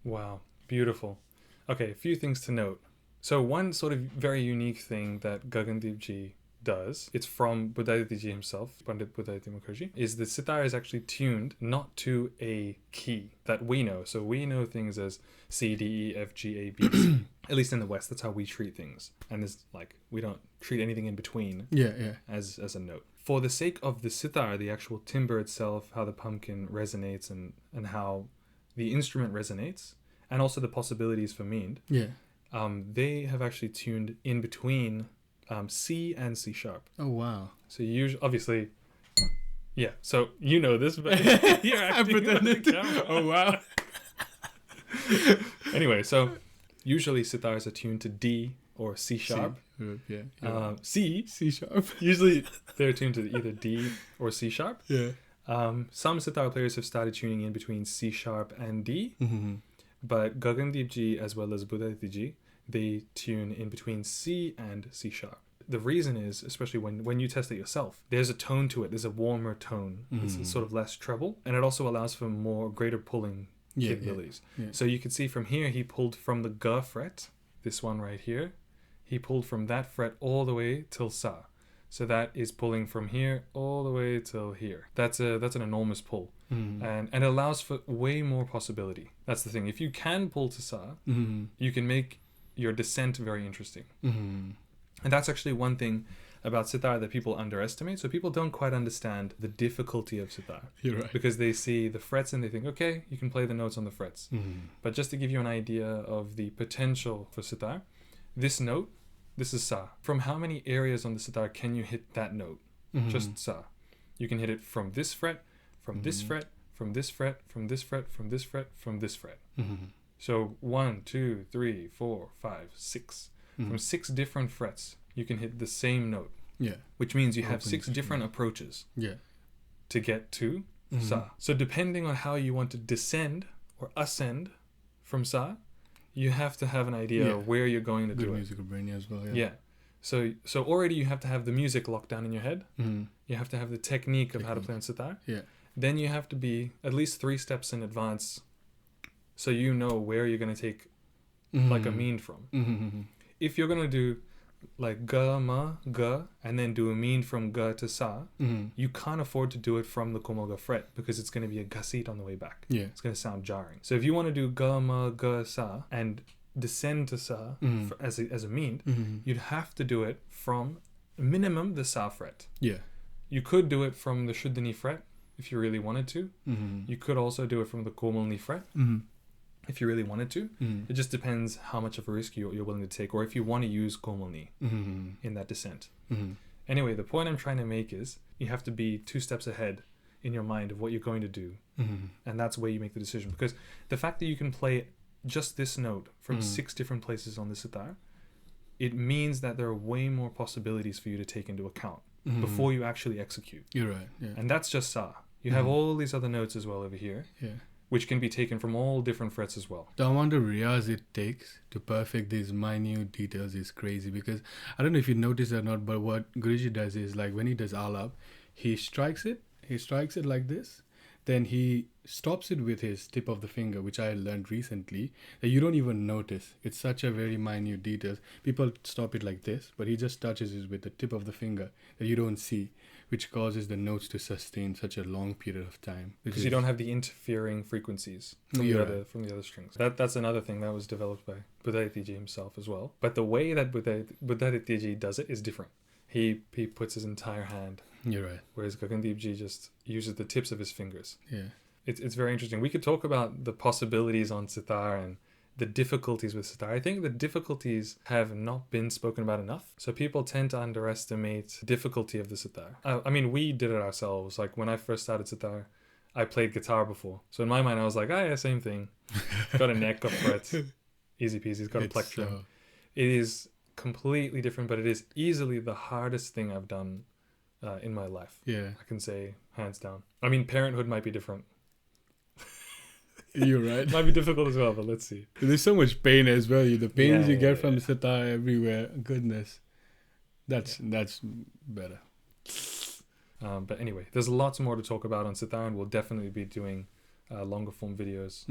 Wow, beautiful. Okay, a few things to note. So one sort of very unique thing that Gagandeep Ji does, it's from Buddhaditya Ji himself, Pandit Buddhaditya Mukherjee, is the sitar is actually tuned not to a key that we know. So we know things as C, D, E, F, G, A, B, C. At least in the West, that's how we treat things. And there's like, we don't treat anything in between as a note. For the sake of the sitar, the actual timbre itself, how the pumpkin resonates and how the instrument resonates, and also the possibilities for meend, they have actually tuned in between C and C sharp. Oh, wow. So you obviously, so you know this, but you're acting on the camera. Oh, wow. Anyway, so usually sitars are tuned to D or C sharp. C sharp. Usually they're tuned to either D or C sharp. Yeah. Some sitar players have started tuning in between C sharp and D, but Gagandeep Ji as well as Buddhaditya Ji, they tune in between C and C sharp. The reason is, especially when you test it yourself, there's a tone to it. There's a warmer tone. It's sort of less treble, and it also allows for greater pulling capabilities. So you can see from here, he pulled from the Ga fret, this one right here. He pulled from that fret all the way till Sa. So that is pulling from here all the way till here. That's an enormous pull. And it allows for way more possibility. That's the thing. If you can pull to Sa, you can make your descent very interesting. And that's actually one thing about sitar that people underestimate. So people don't quite understand the difficulty of sitar. You're right. Because they see the frets and they think, okay, you can play the notes on the frets. But just to give you an idea of the potential for sitar, this note, this is Sa. From how many areas on the sitar can you hit that note? Just Sa. You can hit it from this fret, from this fret, from this fret, from this fret, from this fret, from this fret. So 1, 2, 3, 4, 5, 6. From 6 different frets, you can hit the same note. Which means you have 6 different approaches to get to Sa. So depending on how you want to descend or ascend from Sa, you have to have an idea of where you're going to do it. Good musical brain as well. So already you have to have the music locked down in your head. You have to have the technique of how to play on sitar. Then you have to be at least 3 steps in advance, so you know where you're going to take like a meend from. If you're going to do like ga, ma, ga, and then do a meend from ga to sa, you can't afford to do it from the komal fret because it's going to be a gasit on the way back. It's going to sound jarring. So if you want to do ga, ma, ga, sa and descend to sa as a meend, you'd have to do it from minimum the sa fret. You could do it from the shuddhani fret if you really wanted to. You could also do it from the komalni fret. If you really wanted to. It just depends how much of a risk you're willing to take, or if you want to use komalni in that descent. Anyway, the point I'm trying to make is you have to be 2 steps ahead in your mind of what you're going to do. And that's where you make the decision. Because the fact that you can play just this note from 6 different places on the sitar, it means that there are way more possibilities for you to take into account before you actually execute. You're right. And that's just sa. You have all these other notes as well over here. Which can be taken from all different frets as well. The amount of riyaz it takes to perfect these minute details is crazy, because I don't know if you notice or not, but what Guruji does is, like, when he does alap, he strikes it like this, then he stops it with his tip of the finger, which I learned recently, that you don't even notice. It's such a very minute detail. People stop it like this, but he just touches it with the tip of the finger that you don't see, which causes the notes to sustain such a long period of time. Because you don't have the interfering frequencies from the other strings. That's another thing that was developed by Buddhaditya Ji himself as well. But the way that Buddhaditya Ji does it is different. He puts his entire hand. You're right. Whereas Gagandeep Ji just uses the tips of his fingers. It's very interesting. We could talk about the possibilities on sitar and the difficulties with sitar. I think the difficulties have not been spoken about enough. So people tend to underestimate the difficulty of the sitar. I mean, we did it ourselves. Like when I first started sitar, I played guitar before. So in my mind, I was like, yeah, same thing. Got a neck, got frets, easy peasy. It's got a plectrum. It is completely different, but it is easily the hardest thing I've done in my life. Yeah. I can say hands down. I mean, parenthood might be different. You're right. It might be difficult as well, but let's see. There's so much pain as well. The pains you get from sitar everywhere. Goodness. That's better. But anyway, there's lots more to talk about on sitar, and we'll definitely be doing longer form videos